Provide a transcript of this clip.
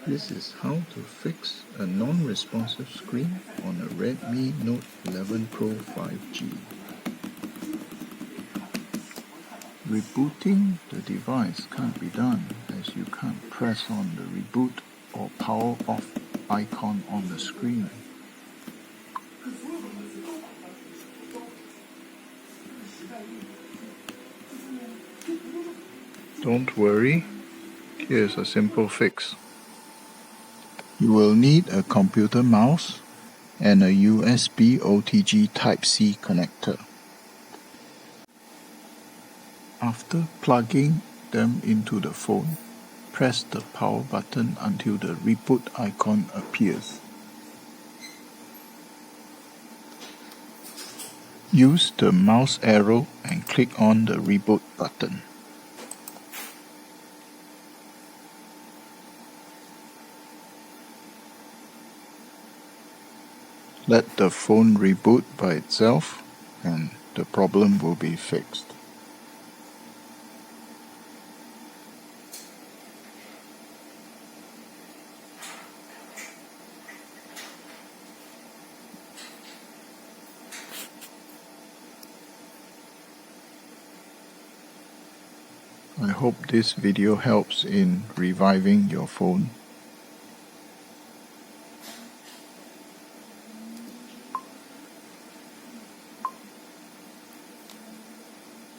This is how to fix a non-responsive screen on a Redmi Note 11 Pro 5G. Rebooting the device can't be done as you can't press on the reboot or power off icon on the screen. Don't worry, here's a simple fix. You will need a computer mouse and a USB OTG Type-C connector. After plugging them into the phone, press the power button until the reboot icon appears. Use the mouse arrow and click on the reboot button. Let the phone reboot by itself and the problem will be fixed. I hope this video helps in reviving your phone.